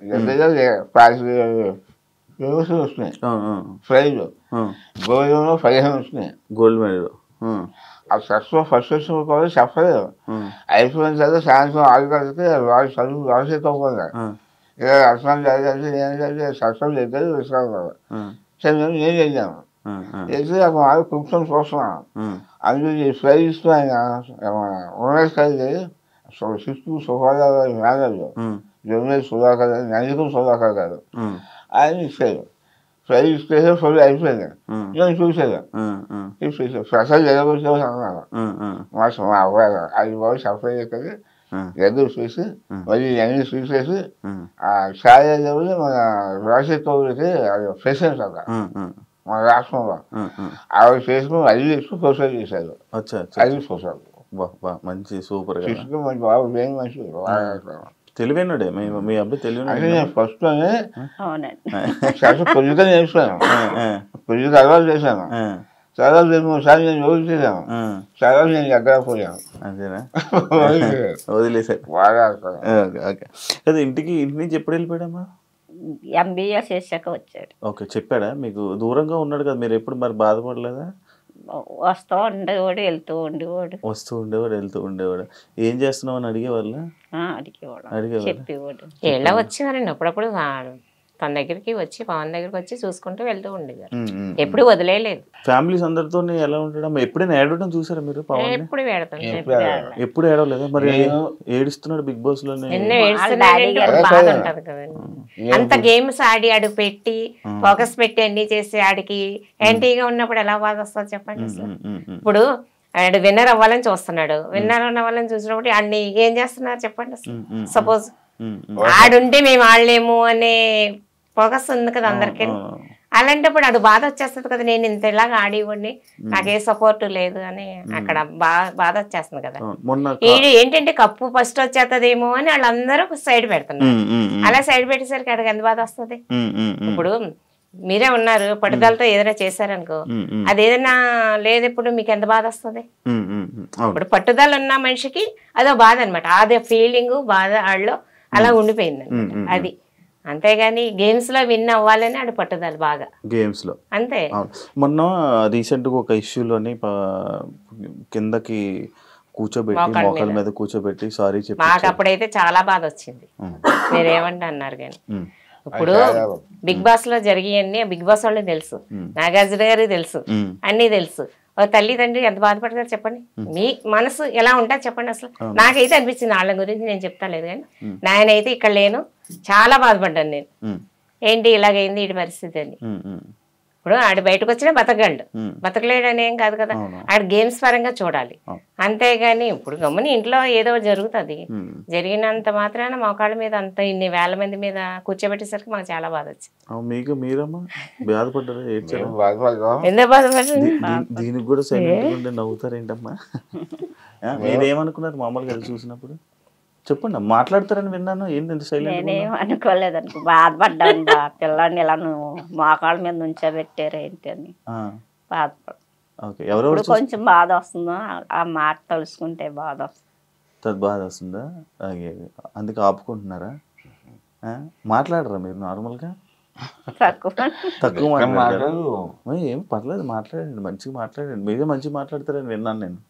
గేమ్స్ వస్తున్నాయి, ప్రైజ్ గోల్డ్ 15 వస్తున్నాయి, గోల్డ్ మెడల్. ఆ ఫస్ట్ వచ్చిన కూడా చెప్పలేదు. అయిపోయిన తర్వాత సాయంత్రం 6 గంటలకి వాళ్ళు చదువు రాసేసుకోకుండా ఇక అర్థం చదివి ఏం చదివి సక్సెస్ చేస్తారు విశ్రాంతి. సరే నేను ఏం చేద్దాము చేసి అక్కడ వాళ్ళు కూర్చొని చూస్తున్నాను. అందులో ఈ ప్రైజ్ ఇస్తున్నాను ఉన్నది సిక్స్త్ సుఖాదారు మేనేజర్ జర్నలిస్ట్ సుధాకర్ గారు, నందికం సుధాకర్ గారు ఆయన ఇచ్చారు. ప్రైజ్ ఇస్తే ఫుల్ అయిపోయింది. నేను చూసాను, ప్రసాద్ జగబోసాను అన్నాను. మా అబ్బాయి అది బాబు సప్లై చేస్తుంది ఎదురు చూసి మళ్ళీ అన్ని చూసేసి ఆ ఛాయలు మన రాజశేఖర్ కౌరికి అది ప్రెసిడెంట్ అక్కడ మన రాష్ట్రంలో ఆవిడ చేసుకుని అది చేసుకుని ప్రొసైడ్ చేశారు. అది ప్రొసైడ్ మంచి సూపర్ మంచి బాబు ఏం మంచి తెలివైనడే మీ అబ్బాయి తెలివైన. నేను ఫస్ట్ లోనే కొద్దిగా నేర్చుకున్నాను, కొద్దిగా అలవాటు చేశాను. చాలా 2-3 నేను రోజు చేశాను, చాలా నేను ఎక్కడ పోయాను. అంతేనా? వదిలేసారు బాగా. అదే ఇంటి నుంచి ఎప్పుడు వెళ్ళిపోయాడమ్మా? MBA చేశాక వచ్చాడు. ఓకే, చెప్పాడా మీకు? దూరంగా ఉన్నాడు కదా, మీరు ఎప్పుడు మరి బాధపడలేదా? వస్తూ ఉండేవాడు, వెళ్తూ ఉండేవాడు, వస్తూ ఉండేవాడు, వెళ్తూ ఉండేవాడు. ఏం చేస్తున్నావు అని అడిగేవాళ్ళు? అడిగేవాడు, చెప్పేవాడు. ఎలా వచ్చేవారండి అప్పుడప్పుడు తన దగ్గరికి వచ్చి పవన్ దగ్గరికి వచ్చి చూసుకుంటూ వెళ్తూ ఉండేవారు. ఎప్పుడు వదిలేయలేదు. ఫ్యామిలీస్ అందరితో ఎలా ఉండడం? ఎప్పుడైనా ఏడవడం చూసారా మీరు? పవన్ ఎప్పుడు వేడతాం, ఎప్పుడు ఏడవలేదా? మరి ఏడుస్తున్నాడు బిగ్ బాస్ లో, ఎన్నో ఏడుస్తున్నాడు, బాధ ఉంటది కదండి. అంత గేమ్స్ ఆడి అడుగు పెట్టి ఫోకస్ పెట్టి అన్ని చేసి ఆడికి యాంటీగా ఉన్నప్పుడు ఎలా బాధ వస్తుంది చెప్పండి అసలు. ఇప్పుడు ఆడు విన్నర్ అవ్వాలని చూస్తున్నాడు, విన్నర్ అవ్వాలని చూసినప్పుడు ఆడిని ఏం చేస్తున్నారు చెప్పండి అసలు. సపోజ్ ఆడుంటే మేము ఆడలేము అనే ఫోకస్ ఉంది కదా అందరికి. అలాంటప్పుడు ఆడు బాధ వచ్చేస్తుంది కదా, నేను ఇంత ఇలాగా ఆడివ్వండి నాకే సపోర్ట్ లేదు అని అక్కడ బాధ వచ్చేస్తుంది కదా. ఏంటంటే కప్పు ఫస్ట్ వచ్చేస్తుందేమో అని వాళ్ళందరూ సైడ్ పెడుతున్నారు. అలా సైడ్ పెట్టేసరికి ఆడికి ఎంత బాధ వస్తుంది. ఇప్పుడు మీరే ఉన్నారు, పట్టుదలతో ఏదైనా చేశారనుకో, అది ఏదైనా లేదు ఇప్పుడు మీకు ఎంత బాధ వస్తుంది. ఇప్పుడు పట్టుదల ఉన్న మనిషికి అదో బాధ అనమాట, అదే ఫీలింగ్ బాధ ఆడలో అలా ఉండిపోయింది అనమాట. అది అంతేగాని గేమ్స్ లో విన్ అవ్వాలని ఆడు పట్టుదల బాగా గేమ్స్ లో అంతే. మొన్న రీసెంట్ గా ఒక ఇష్యూలోని కిందకి కూర్చోబెట్టి మోకాల మీద కూర్చోబెట్టి సారీ చెప్పి మాకు అప్పుడైతే చాలా బాధ వచ్చింది. మీరేమంటే అన్నారు కానీ ఇప్పుడు బిగ్ బాస్ లో జరిగాయన్నీ బిగ్ బాస్ వాళ్ళకి తెలుసు, నాగార్జున గారికి తెలుసు, అన్ని తెలుసు. ఒక తల్లిదండ్రి ఎంత బాధపడతారు చెప్పండి, మీ మనసు ఎలా ఉంటుంది చెప్పండి అసలు. నాకైతే అనిపించింది, వాళ్ళ గురించి నేను చెప్తా లేదు కానీ నాయనైతే ఇక్కడ లేను, చాలా బాధపడ్డాను నేను. ఏంటి ఇలాగైంది ఈ పరిస్థితి అని. ఇప్పుడు ఆడు బయటకు వచ్చినా బతకగలడు, బతకలేడు అని ఏం కాదు కదా. ఆడు గేమ్స్ పరంగా చూడాలి అంతేగాని ఇప్పుడు గమ్ముని ఇంట్లో ఏదో జరుగుతుంది, జరిగినంత మాత్రాన మోకాళ్ళ మీద అంత ఇన్ని వేల మంది మీద కూర్చోబెట్టేసరికి మాకు చాలా బాధ వచ్చింది. ఎందుకు బాధపడ్డారు? దీనికి కూడా సైలెంట్ నవ్వుతారేంటమ్మా? మీరేమనుకున్నారు మామూలుగా చూసినప్పుడు? చెప్పండి, మాట్లాడతారని విన్నాను. ఏంటి సైలెంట్? నేనేం అనుకోలేదు అనుకో, బాధపడ్డాను. పిల్లాడిని ఇలా నువ్వు మోకాళ్ళ మీద నుంచోబెట్టారు ఏంటి అని బాధపడ. కొంచెం బాధ వస్తుందో ఆ మాట తలుసుకుంటే బాధ వస్తుంది. బాధ వస్తుందా? అందుకే ఆపుకుంటున్నారా? మాట్లాడరా మీరు నార్మల్గా? తక్కువ మాట్లాడారు. ఏం పర్లేదు, మాట్లాడండి, మంచిగా మాట్లాడండి. మీరే మంచిగా మాట్లాడతారని విన్నాను నేను.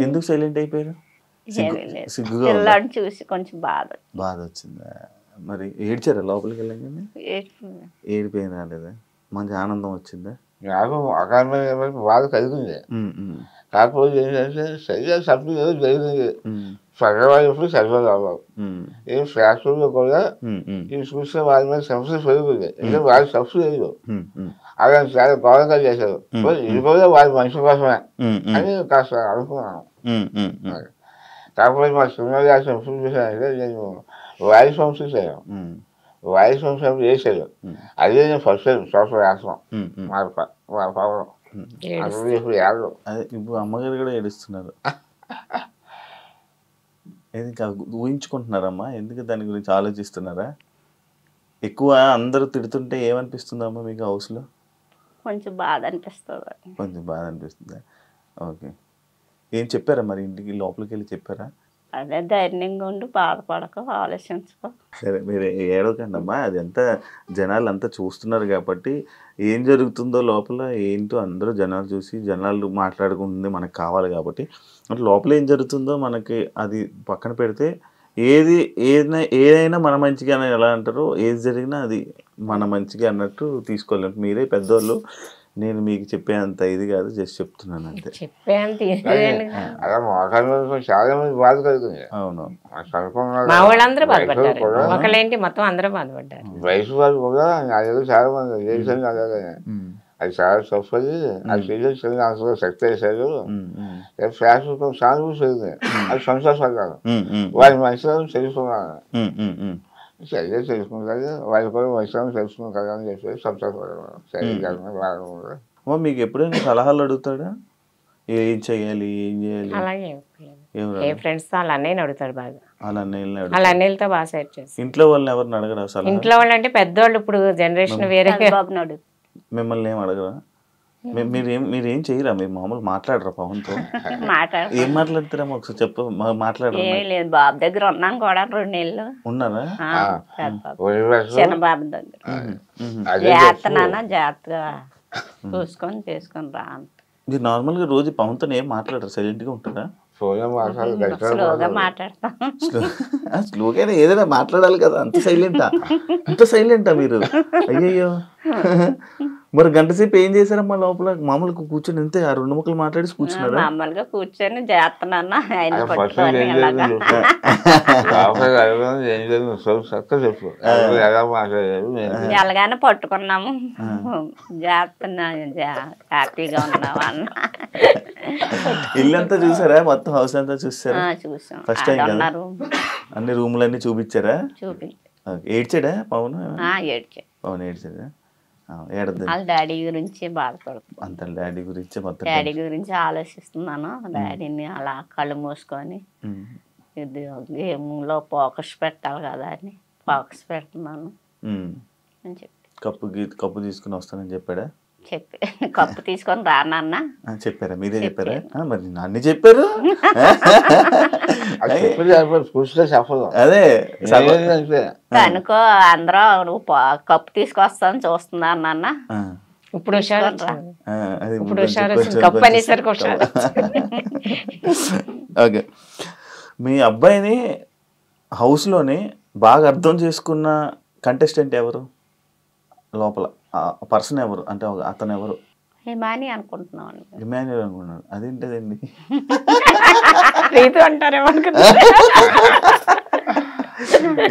ఎందుకు సైలెంట్ అయిపోయారు? చూసి కొంచెం బాధ వచ్చిందా? మరి ఏడ్చారా లోపలికి వెళ్ళగానే? ఏడిపోయిన రాలేదా? మంచి ఆనందం వచ్చిందా? నాకు అకారణమైన బాధ కలిగింది. కాకపోతే ఏంటంటే సరిగ్గా సబ్జెక్ట్ ఏదో జరిగింది, సగవాళ్ళు సరిగ్గా రావాలి. ఏం ఫ్యాక్టరీలో కూడా ఇవి చూస్తే వాళ్ళ మీద సమస్య పెరుగుతుంది. ఎందుకంటే వాళ్ళ సమస్య లేదు, అలా చాలా గౌరవంగా చేశారు. ఇది కూడా వాళ్ళ మనిషి కోసమే అని కాస్త అనుకున్నాను. కాకపోతే మా సినిమా రాసిన ఎప్పుడు చూసానంటే నేను వాయిస్ వంశ చేశాను. వాయిస్ వంశం చేశాడు, అదే నేను ఫస్ట్ టైం సోషల్ రాష్ట్రం మా పవన్. ఇప్పుడు ఏడు ఇప్పుడు అమ్మగారు కూడా ఏడుస్తున్నారు. ఊహించుకుంటున్నారమ్మా? ఎందుకు దాని గురించి ఆలోచిస్తున్నారా? ఎక్కువ అందరూ తిడుతుంటే ఏమనిపిస్తుందమ్మా మీకు హౌస్లో? కొంచెం బాధ అనిపిస్తుంది. కొంచెం బాధ అనిపిస్తుందా? ఓకే. ఏం చెప్పారా మరి ఇంటికి లోపలికి వెళ్ళి చెప్పారా? అదే ధైర్యంగా ఉండి బాధపడక ఆలోచించుకో. సరే మీరు ఏడవకండి అమ్మా, అది అంతా జనాలు అంతా చూస్తున్నారు కాబట్టి ఏం జరుగుతుందో లోపల ఏంటో అందరూ జనాలు చూసి జనాలు మాట్లాడుకుంటుంది మనకు కావాలి కాబట్టి అంటే లోపల ఏం జరుగుతుందో మనకి అది పక్కన పెడితే ఏదైనా మన మంచిగా ఎలా అంటారో ఏది జరిగినా అది మన మంచిగా అన్నట్టు తీసుకోలేము. మీరే పెద్దోళ్ళు, నేను మీకు చెప్పేంత ఇది కాదు, జస్ట్ చెప్తున్నాను అంతే. అలా మోకాళ్ళ చాలా మంది బాధ కలుగుతుంది. అవును, మా వాళ్ళందరూ బాధపడ్డారు, ఒకళ్ళేంటి మొత్తం అందరూ బాధపడ్డారు. వయసు వాళ్ళు కూడా అదేదో చాలా మంది చేశాను అలాగే. అది చాలా తప్పది, అది చేసేది అందులో శక్తి వేసాడు. ఫ్యాషన్ సానుభూతి పెరిగింది, అది సంతోషపడ్డాను. వారి మనుషులను తెలుసుకున్నాను, సరిగ్గా తెలుసుకుంటారు, వాళ్ళు కూడా మనుషులను తెలుసుకుంటారు అని చెప్పేసి సంతోషపడ్డాను. సరిగ్గా మీకు ఎప్పుడైనా సలహాలు అడుగుతాడా? ఏం చెయ్యాలి, ఏం చేయాలి? అలాగే ఏ ఫ్రెండ్స్ తో వాళ్ళ అన్నయ్యని అడుగుతాడు బాగా. వాళ్ళ అన్నయ్యలతో బాగా సెట్ చేసి. ఇంట్లో వాళ్ళని ఎవరిని అడగరా? ఇంట్లో వాళ్ళు అంటే పెద్దవాళ్ళు, ఇప్పుడు జనరేషన్ వేరే. మిమ్మల్ని ఏం అడగరా? మీరేం చెయ్యరా? మీరు మామూలు మాట్లాడరా పవన్తో? ఏం మాట్లాడతారమ్మా ఒకసారి చెప్పు, మాట్లాడరా? బాబు దగ్గర ఉన్నాను కూడా 2 నెలలు ఉన్నారా? చిన్న బాబు దగ్గర. జాగ్రత్త జాగ్రత్తగా చూసుకొని చేసుకొని రా. మీరు నార్మల్గా రోజు పవన్తో ఏం మాట్లాడరు? సైలెంట్గా ఉంటారా? ఫోన్ స్లోగా మాట్లాడతాం. స్లోగానే ఏదైనా మాట్లాడాలి కదా, అంత సైలెంటా మీరు? అయ్యయ్యో. మరి గంట సేపు ఏం చేశారమ్మా లోపల? మామూలుగా కూర్చొని అంతే ఆ 2 ముక్కలు మాట్లాడి కూర్చున్నారా? మామూలుగా కూర్చొని చేస్తున్నాను. ఆయన ఎలాగానే పట్టుకున్నాము, చేస్తున్నాను, హ్యాపీగా ఉన్నావా అన్న. ఇల్లంతా చూసారా? మొత్తం హౌస్ అంతా చూసారా? చూసాం. ఫస్ట్ టైం కదా? అన్ని రూములన్నీ చూపించారా? ఏడ్చాడా పవన్? పవన్ ఏడ్చాడా? వాళ్ళ డాడీ గురించి బాధపడుతుంది. అంత డాడీ గురించి మొత్తం డాడీ గురించి ఆలోచిస్తున్నాను. డాడీని అలా కళ్ళు మూసుకొని ఇది గేమ్లో ఫోకస్ పెట్టాలి కదా అని ఫోకస్ పెడుతున్నాను అని చెప్పి కప్పు తీసుకుని వస్తానని చెప్పాడా? కప్పు తీసుకొని రానన్న చెప్పారా? మీరే చెప్పారా? మరి అన్ని చెప్పారు. అదే అనుకో అందరూ నువ్వు కప్పు తీసుకొస్తాను చూస్తున్నాను అన్న. ఇప్పుడు కప్పు అనేసరికి ఓకే. మీ అబ్బాయిని హౌస్లోని బాగా అర్థం చేసుకున్న కంటెస్టెంట్ ఎవరు? లోపల పర్సన్ ఎవరు? అంటే అతను ఎవరు? హిమాని అనుకుంటున్నాను. ఇమాన్యుయల్ అనుకున్నాను. అదేంటదండి?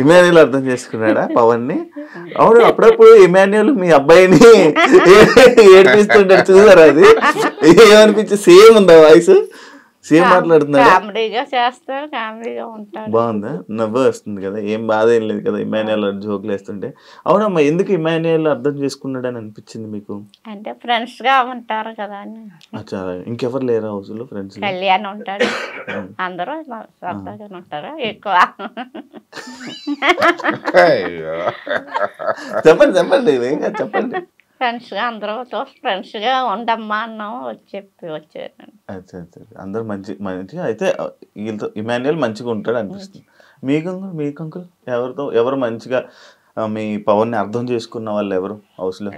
ఇమాన్యుయల్ అర్థం చేసుకున్నాడా పవన్ని? అవును, అప్పుడప్పుడు ఇమాన్యుయల్ మీ అబ్బాయిని ఏడిపిస్తుంటాడు, చూసారా? అది ఏమనిపించి సేమ్ ఉందా వాయిస్? సేమ్ మాట్లాడుతున్నాడు. కామెడీగా చేస్తాడు, కామెడీగా ఉంటాడు. బాగుందా? నవ్వు వస్తుంది కదా, ఏం బాధ ఏం లేదు కదా ఇమాన్యుయల్ జోకులు వేస్తుంటే. అవునమ్మా, ఎందుకు ఇమాన్యుయల్ అర్థం చేసుకున్నాడు అని అనిపించింది మీకు? అంటే ఫ్రెండ్స్ గా ఉంటారు కదా అని. అచ్చా, ఇంకెవరు లేరా హౌస్ లో ఫ్రెండ్స్? కళ్యాణ్ ఉంటాడు, అందరూ సరదాగా ఉంటారు ఎక్కువ. చెప్పండి చెప్పండి. ఫ్రెండ్స్ గా అందరూ ఫ్రెండ్స్ గా ఉండమ్మా అన్నాము, వచ్చారు. అందరు మంచిగా అయితే వీళ్ళతో ఇమాన్యుయల్ మంచిగా ఉంటాడు అనిపిస్తుంది. మీకు అంకుల్ ఎవరు మంచిగా మీ పవన్ ని అర్థం చేసుకున్న వాళ్ళు ఎవరు హౌస్ లో?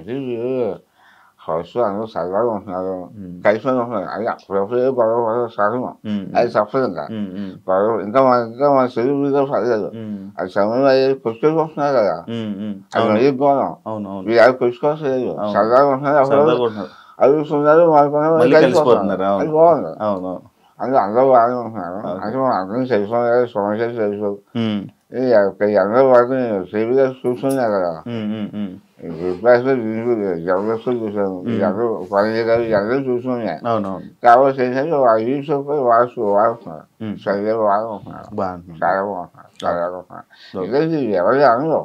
హౌస్లో అందరూ సరదాగా ఉంటున్నారు, కలిసి ఉంటున్నారు. అది అప్పుడప్పుడు గొడవ సహజం, అది తప్పదు. గొడవ ఇంకా మన తెలుగు మీద పడలేదు. అది సమయం అయ్యేది కొట్టుకొని వస్తున్నారు కదా, అది మరీ గౌరవం. మీరు అది కొట్టుకోవట్లేదు, సరదాగా ఉంటున్నారు, అడుగుతున్నారు, కలిసిపోతున్నారు. అది బాగుంది. అందరూ బాగానే ఉంటున్నారు. అంటే మనం అందరం తెలుసుకోవాలి, సమస్యలు తెలుసు. అందరూ వాటిని టీవీగా చూస్తున్నారు కదా, జబర్దస్త్ చూసాను, అందరూ పని గారు అందరూ చూస్తున్నాయి. కాబట్టి ఏంటంటే వాడుతున్నారు, సరిగ్గా వాడుకుంటున్నారు, చాలా బాగుంటున్నారు, చాలా బాగుంటున్నారు. ఎందుకంటే ఎవరి అనరు,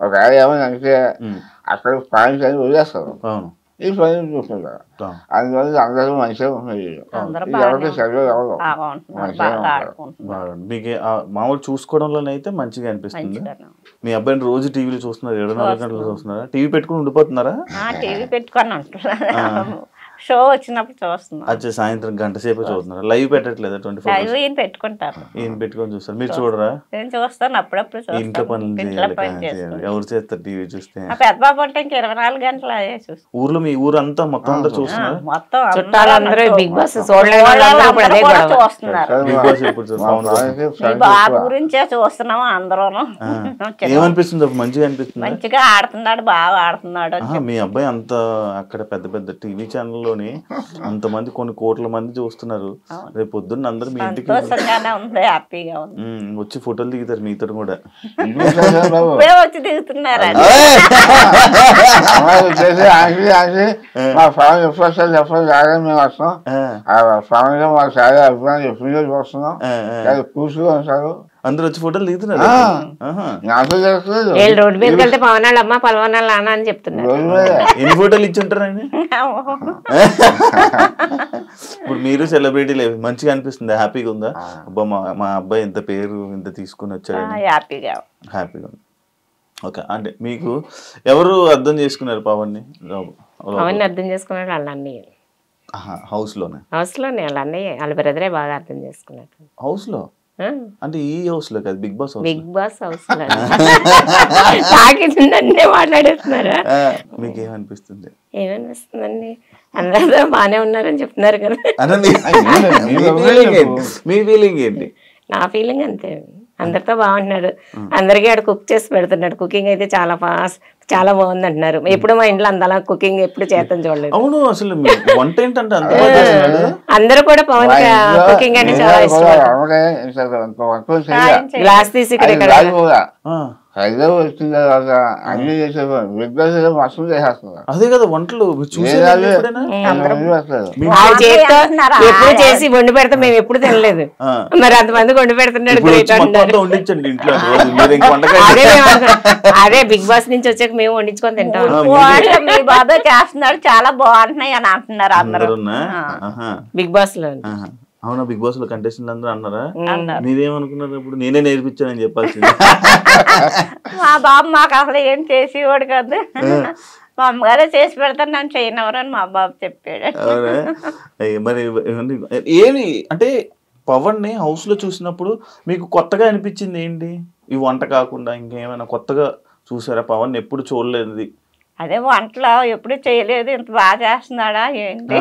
ఒకవేళ ఏమైనా అంటే అక్కడ పాయింట్స్ అని వదిలేస్తారు, ఈ పని చూస్తుంటారు. అందువల్ల అందరూ మంచిగా ఉంటున్నారు. ఎవరికి సరిగ్గా ఎవరు మీకు మామూలు చూసుకోవడంలోనైతే మంచిగా అనిపిస్తుంది. మీ అబ్బాయిని రోజు టీవీలో చూస్తున్నారు, 24 గంటలు చూస్తున్నారా? టీవీ పెట్టుకుని ఉండిపోతున్నారా? టీవీ పెట్టుకొని ఉంటున్నారు, షో వచ్చినప్పుడు చూస్తున్నాం. అచ్చా, సాయంత్రం గంట సేపు చూస్తున్నారు, లైవ్ పెట్టట్లేదు? 24 ఈయన పెట్టుకుంటారు, ఈయన పెట్టుకొని చూస్తారు. మీరు చూడరా? నేను చూస్తాను, అప్పుడప్పుడు ఇంట్లో పనులు చేయాలి, ఎవరు చేస్తారు టీవీ చూస్తే? పెద్ద బాబు అంటే ఇంకా 24 గంటలు అదే చూస్తాం. ఊర్లో మీ ఊరంతా మొత్తం అందరూ చూస్తున్నారు, మొత్తం చుట్టాలందరూ బిగ్ బాస్ చూస్తున్నారు. బాబు గురించే చూస్తున్నాము అందరూ. ఏమనిపిస్తుంది? మంచిగా అనిపిస్తుంది, మంచిగా ఆడుతున్నాడు, బాగా ఆడుతున్నాడు. మీ అబ్బాయి అంత అక్కడ పెద్ద పెద్ద టీవీ ఛానల్ లోని అంతమంది కొన్ని కోట్ల మంది చూస్తున్నారు. రేపు పొద్దున్న అందరు మీ ఇంటికి వచ్చి ఫోటోలు దిగుతారు మీతో కూడా. వచ్చి దిగుతున్నారు. మా ఫ్యామిలీ మేము వస్తాం, ఫ్యామిలీలో మాకు చాలా అభిప్రాయం ఎప్పుడు చూస్తున్నాం, కూర్చుని ఉంటారు, అందరు వచ్చి ఫోటోలు దిగుతున్నారు. రోడ్డు మీదకి వెళ్తే పవనాలు అమ్మ పలవనాలు నాన్న అని చెప్తున్నారు. ఎన్ని ఫోటోలు ఇచ్చి ఉంటారు ఆయన? ఇప్పుడు మీరు సెలబ్రిటీ లేదు, మంచిగా అనిపిస్తుంది, హ్యాపీగా ఉందా? అబ్బా మా అబ్బాయి ఇంత పేరు ఇంత తీసుకుని వచ్చాడు, హ్యాపీగా ఉంది. ఓకే, అంటే మీకు ఎవరు అర్థం చేసుకున్నారు పవన్ ని? అర్థం చేసుకున్నాడు వాళ్ళ అన్నయ్య హౌస్ లోనే వాళ్ళ అన్నయ్య వాళ్ళ బ్రదరే బాగా అర్థం చేసుకున్నాడు. హౌస్ లో అంటే ఈ హౌస్ లో కాదు, బిగ్ బాస్ హౌస్ లో మాట్లాడేస్తున్నారా? మీకు ఏమనిపిస్తుంది? ఏమనిపిస్తుందండి, అందరితో బాగానే ఉన్నారని చెప్తున్నారు కదా. అన్న మీ ఫీలింగ్ ఏంటి? నా ఫీలింగ్ అంతే, అందరితో బాగుంటున్నాడు. అందరికీ ఆడు కుక్ చేసి పెడుతున్నాడు. కుకింగ్ అయితే చాలా ఫాస్ట్, చాలా బాగుంది అంటున్నారు. ఎప్పుడు మా ఇంట్లో అంతలా కుకింగ్ ఎప్పుడు చేతం చూడలేదు. అవును, అసలు వంట ఏంటంటే అందరూ కూడా పవన్ కుకింగ్ అంటే చాలా ఇష్టం. గ్లాస్ తీసి ఇక్కడ హైదరాబాద్ వచ్చిన తర్వాత అన్ని చేసేవారు. బిగ్ బాస్ మస్తు చేసేస్తున్నారు. అదే కదా వంటలు ఎప్పుడు చేసి వండి పెడతాం, మేము ఎప్పుడు తినలేదు. మరి అంతమంది వండి పెడుతున్నాడు. అదే బిగ్ బాస్ నుంచి వచ్చాక మేము వండించుకొని తింటాం. మీ బాబాయ్ చేస్తున్నాడు, చాలా బాగుంటున్నాయి అని అంటున్నారు అందరూ బిగ్ బాస్ లో. అవునా, బిగ్ బాస్ లో కంటెస్టెంట్ అందరూ అన్నారా? మీరేమనుకున్నారు? ఇప్పుడు నేనే నేర్పించానని చెప్పాల్సింది. మా బాబు మాకు అసలు ఏం చేసేవాడు కాదు, మా అమ్మగారే చేసి పెడతాను, నన్ను చేయనవరు అని మా బాబు చెప్పాడు. మరి ఏమి అంటే పవన్ ని హౌస్ లో చూసినప్పుడు మీకు కొత్తగా అనిపించింది ఏంటి? ఈ వంట కాకుండా ఇంకేమైనా కొత్తగా చూసారా? పవన్ ఎప్పుడు చూడలేదు. అదే వంటలో ఎప్పుడు చేయలేదు, ఇంత బాగా చేస్తున్నాడా ఏంటి?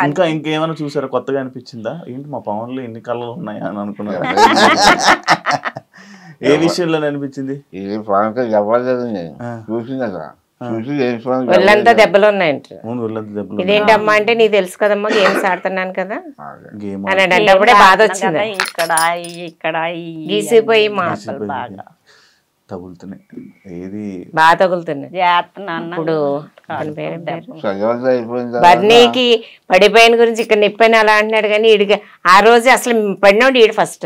ఇంకా ఇంకేమైనా చూసారా? కొత్తగా అనిపించిందా? ఏంటి మా పవన్ లో ఎన్ని కళలు ఉన్నాయా అని అనుకున్నారు? ఏ విషయంలో అనిపించింది? ఇది పవన్ చెప్పలేదు, చూసిందా ఒళ్ళంతా దెబ్బలు ఉన్నాయంట. ఇదేంటమ్మా అంటే నీకు తెలుసు కదమ్మా, గేమ్స్ ఆడుతున్నాను కదా అని అంటే బాధ వచ్చింది. ఇక్కడ గీసిపోయి మాటలు బాగా తగులుతున్నాయి. ఏది బాగా తగులుతున్నాయి. ఇప్పుడు బర్నీకి పడిపోయిన గురించి ఇక్కడ నిప్పని అలా అంటున్నాడు, కానీ ఈడికి ఆ రోజు అసలు పడినోడు ఈడు ఫస్ట్.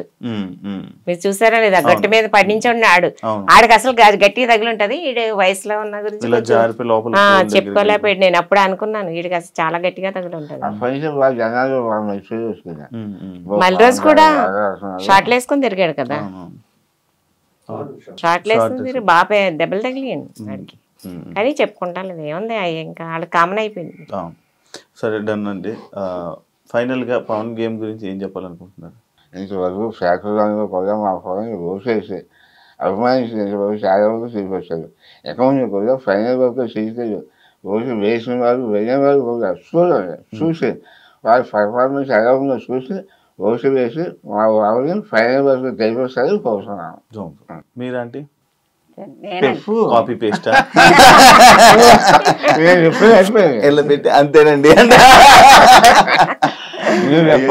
మీరు చూసారా లేదా? గట్టి మీద పడించండి ఆడు, ఆడికి అసలు గట్టిగా తగిలి ఉంటది. ఈడు వయసులో ఉన్న గురించి చెప్పుకోలేకపోయాడు. నేను అప్పుడు అనుకున్నాను ఈడికి అసలు చాలా గట్టిగా తగిలి ఉంటది. మళ్ళీ రోజు కూడా షార్ట్లు వేసుకొని తిరిగాడు కదా, షార్ట్లు వేసుకుని బాగా దెబ్బలు తగిలియండి వాడికి. కానీ చెప్పుకుంటా లేదు, ఏముంది ఇంకా వాళ్ళకి కామన్ అయిపోయింది. సరే డన్ అండి. ఫైనల్ గా పవన్ గేమ్ గురించి ఏం చెప్పాలనుకుంటున్నారు? ఇంతవరకు శాఖలో కూడా మా పవన్ రోజేసి అభిమానించి చాలా వరకు తీసుకొచ్చారు. అకౌంట్ కూడా ఫైనల్ వరకు తీసుకెళ్ళి రోజు వేసిన వారు వెళ్ళిన వారు కూడా చూసి వారి పర్ఫార్మెన్స్ ఎలా ఉందో చూసి ఓటు వేసి మా వాళ్ళని ఫైనల్ వరకు తెలిపిస్తారు కోరుతున్నాను. మీరంటే కాపీ పేస్ట్ అంతేనండి.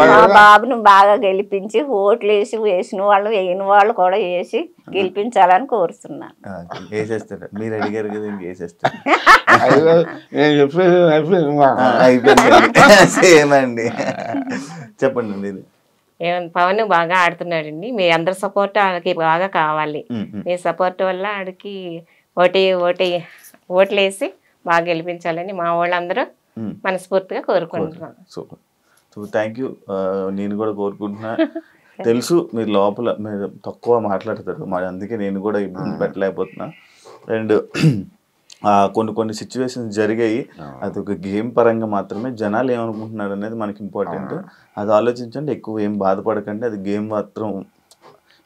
మా బాబును బాగా గెలిపించి ఓట్లు వేసిన వాళ్ళు వేయని వాళ్ళు కూడా వేసి గెలిపించాలని కోరుతున్నాను. వేసేస్తారు, మీరు అడిగారు కదా, వేసేస్తారు. సేమండి. చెప్పండి మీరు. పవన్ బాగా ఆడుతున్నాడండి, మీ అందరి సపోర్ట్ ఆడికి బాగా కావాలి. మీ సపోర్ట్ వల్ల ఆడికి ఓట్లు వేసి బాగా గెలిపించాలని మా వాళ్ళందరూ మనస్ఫూర్తిగా కోరుకుంటున్నాం. Super super, thank you. నేను కూడా కోరుకుంటున్నా. తెలుసు మీరు లోపల మీరు తక్కువ మాట్లాడతారు, మరి అందుకే నేను కూడా ఇబ్బంది పెట్టలేకపోతున్నా. అండ్ కొన్ని సిచ్యువేషన్స్ జరిగాయి, అది ఒక గేమ్ పరంగా మాత్రమే. జనాలు ఏమనుకుంటున్నారు అనేది మనకి ఇంపార్టెంట్, అది ఆలోచించండి. ఎక్కువ ఏం బాధపడకండి, అది గేమ్ మాత్రం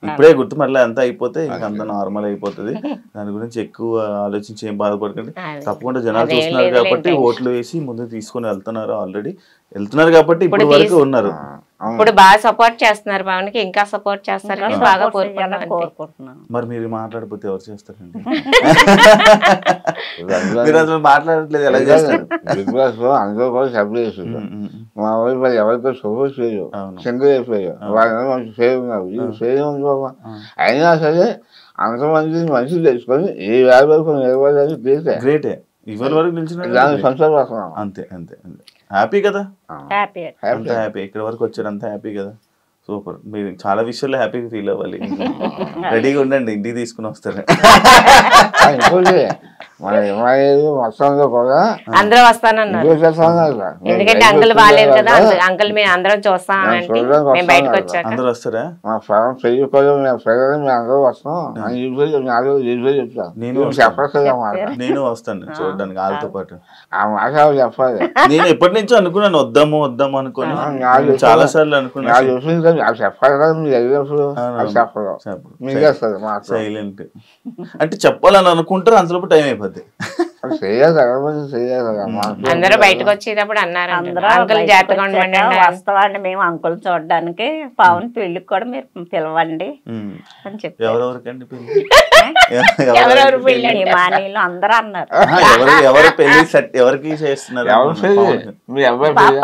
ఇప్పుడే గుర్తు, మళ్ళీ అంతా అయిపోతే ఇంకా అంతా నార్మల్ అయిపోతుంది. దాని గురించి ఎక్కువ ఆలోచించి ఏం బాధపడకండి. తప్పకుండా జనాలు చూస్తున్నారు కాబట్టి ఓట్లు వేసి ముందు తీసుకొని వెళ్తున్నారు, ఆల్రెడీ వెళ్తున్నారు కాబట్టి ఇప్పుడు వరకు ఉన్నారు. ఇప్పుడు బాగా సపోర్ట్ చేస్తున్నారు పవన్ కి, ఇంకా సపోర్ట్ చేస్తారు బాగా కోరుకుంటున్నాను. మరి మీరు మాట్లాడకపోతే ఎవరు చేస్తారండి? మీరు అసలు మాట్లాడట్లేదు, ఎలా చేస్తారు? బిగ్ బాస్ లో అందరూ కూడా సప్లై చేస్తున్నారు. మా వైపు ఎవరితో సపోర్ట్ చేయరు, సింగిల్ అయిపోయారు. వాళ్ళ ఫేర్ ఉన్నారు, ఇది ఫేర్ ఉంది బాబా. అయినా సరే అంతమంది మనుషులు తెచ్చుకొని ఈ వేల వరకు నిలబడాలని గ్రేటే. ఇవాళ వరకు నిలిచిన సంతోషపడుతున్నాం. అంతే అంతే అంతే, హ్యాపీ కదా, హ్యాపీ. హ్యాపీ. ఇక్కడ వరకు వచ్చారు, అంతా హ్యాపీ కదా. సూపర్, మీరు చాలా విషయాల్లో హ్యాపీగా ఫీల్ అవ్వాలి. రెడీగా ఉండండి, ఇంటికి తీసుకుని వస్తారు. అందరూ వస్తానన్నారు, ఎందుకంటే అంకుల్ బాగాలేదు కదా, అంకుల్ మేము అందరం చూస్తామంటే మేము బయటకు వచ్చాక అందరూ వస్తారా? నేను వస్తాను చూడడానికి వాళ్ళతో పాటు. చెప్పాలి, నేను ఎప్పటి నుంచో అనుకున్నాను వద్దాము అనుకుని, చాలా సార్లు అనుకున్నాను. సైలెంట్ అంటే చెప్పాలని అనుకుంటారు, అంతలోపు టైం అయిపోద్ది. చెయ్యాలి కదా చెయ్యాలి కదా అందరూ బయటకు వచ్చేటప్పుడు అన్నారు అందరూ అంకుల్ జాగ్రత్తగా ఉండండి వస్తామండి మేము అంకుల్ చూడడానికి పవన్ పెళ్లికి కూడా మీరు పిలవండి అని చెప్పి ఎవరెవరికండి ఎవరెవరు పెళ్లి హిమానీలు అందరూ అన్నారు. ఎవరు పెళ్లి ఎవరికి చేస్తున్నారు?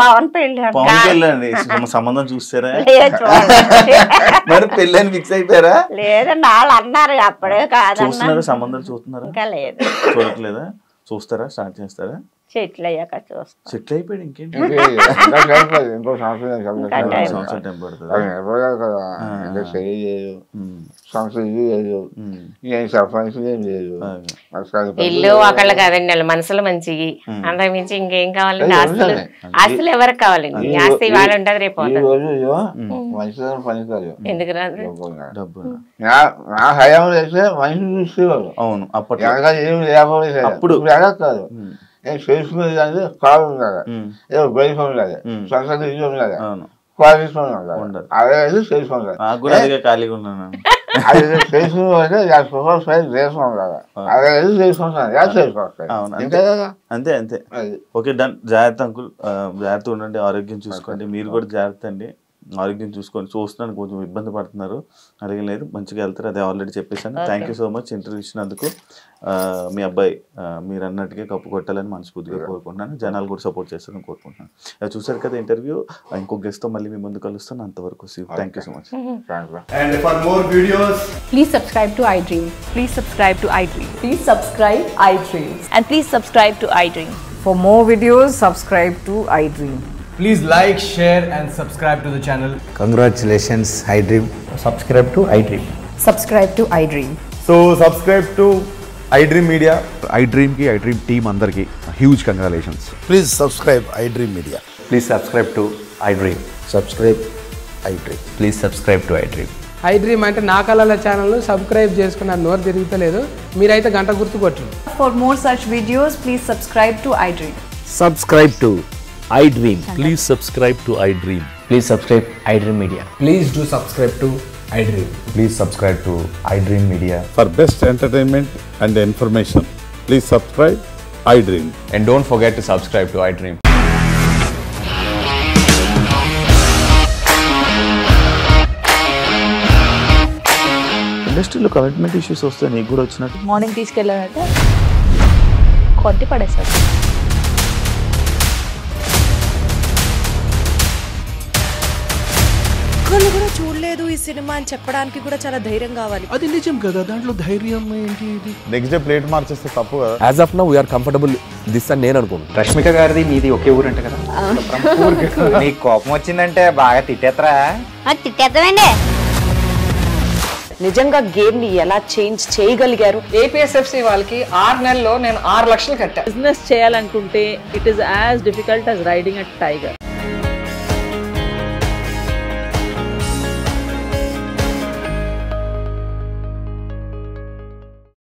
పవన్ పెళ్లి పవన్ పెళ్లి అండి. సంబంధం చూస్తారా? మరి పెళ్లి అని ఫిక్స్ అయిపోయారా? లేదండి వాళ్ళు అన్నారు అప్పుడే కాదన్నారు. సంబంధాలు చూస్తున్నారా? ఇంకా లేదు. చూడట్లేదా? చూస్తారా? స్టార్ట్ చేస్తారా? చెట్లు అయ్యాక చూస్తాం. సెటిల్ అయిపోయాడు ఇంకేంటి? ఇంకో సంవత్సరం టైం పడుతుంది. ఇల్లు ఒకళ్ళు కాదండి వాళ్ళ మనసులు మంచివి అంతకు మించి ఇంకేం కావాలండి? ఆస్తులు ఆస్తులు ఎవరికి కావాలండి? ఆస్తి వాళ్ళు ఉంటుంది రేపు ఎందుకు రాదు? నా హయాంలో అయితే మనిషి చూసేవాళ్ళు. అవును అప్పట్లో ఏమి లేకపోతే అప్పుడు ఎలా కాదు చేసుకునేది అంటే కాలు ఉండాలి, ఏదో బయట ఉండాలి, సొంత ఇల్లు ఉండాలి, క్వాలిటీ ఉండాలి. అదే చేసుకుంటారు. ఖాళీగా ఉన్నాను అది చేసుకుంటే దేశం ఉండాలి. అదే చేసుకుంటాను అంతే కదా. అంతే అంతే. Okay done. జాగ్రత్త అంకుల్, జాగ్రత్త ఉండండి, ఆరోగ్యం చూసుకోండి. మీరు కూడా జాగ్రత్త అండి, ఆరోగ్యం చూసుకోండి. చూస్తున్నాను కొంచెం ఇబ్బంది పడుతున్నారు, అలాగే లేదు మంచిగా వెళ్తారు, అదే ఆల్రెడీ చెప్పేశాను. Thank you so much interview ఇచ్చినందుకు. మీ అబ్బాయి మీరు అన్నట్టుగా కప్పు కొట్టాలని మనస్ఫూర్తిగా కోరుకుంటున్నాను. జనాలు కూడా సపోర్ట్ చేస్తారని కోరుకుంటున్నాను. చూసారు కదా ఇంటర్వ్యూ. ఇంకో గెస్ట్తో మళ్ళీ మీ ముందు కలుస్తాను. అంతవరకు thank you so much. And for more videos, please subscribe to iDream. Please subscribe to iDream. Please subscribe iDream. And please subscribe to iDream. For more videos, subscribe to iDream. please like, share and subscribe to the channel. Congratulations, iDream. Subscribe to iDream. Subscribe to iDream. So subscribe to iDream Media. iDream ki iDream team andarki huge congratulations. Please subscribe iDream Media. Please subscribe to iDream. Subscribe iDream. Please subscribe to iDream. iDream అంటే నా కళల channel subscribe చేసుకున్నారు, నోరు తిరుగుతలేదు, మీరైతే గంట గుర్తు కొట్టండి. For more such videos, please subscribe to iDream. Subscribe to iDream. Please subscribe to iDream. Please subscribe iDream Media. Please do subscribe to iDream. Please subscribe to iDream Media. For best entertainment and information, please subscribe iDream. And don't forget to subscribe to iDream. ఇండస్ట్రీలో commitment issues వస్తే నీకు కూడా వచ్చినట్టు? Morning తీసుకెళ్ళాలంటే కొట్టి పడేసాడు. ఒక్కళ్ళు కూడా చూడలేదు ఈ సినిమా అని చెప్పడానికి కూడా చాలా ధైర్యం కావాలి. అది నిజం కదా, దాంట్లో ధైర్యం ఏంటి? ఇది నెక్స్ట్ డే ప్లేట్ మార్చేస్తే తప్పు కదా. As of now we are comfortable this అని నేను అనుకుంటున్నాను. రష్మిక గారిది మీది ఒకే ఊరు అంట కదా. నీకు కోపం వచ్చిందంటే బాగా తిట్టేత్తరా? తిట్టేద్దామండి. నిజంగా గేమ్ ని ఎలా చేంజ్ చేయగలిగారు? ఏపీఎస్ఎఫ్సి వాళ్ళకి 6 నెలల్లో నేను 6 లక్షలు కట్టా. బిజినెస్ చేయాలనుకుంటే it is as difficult as riding a tiger.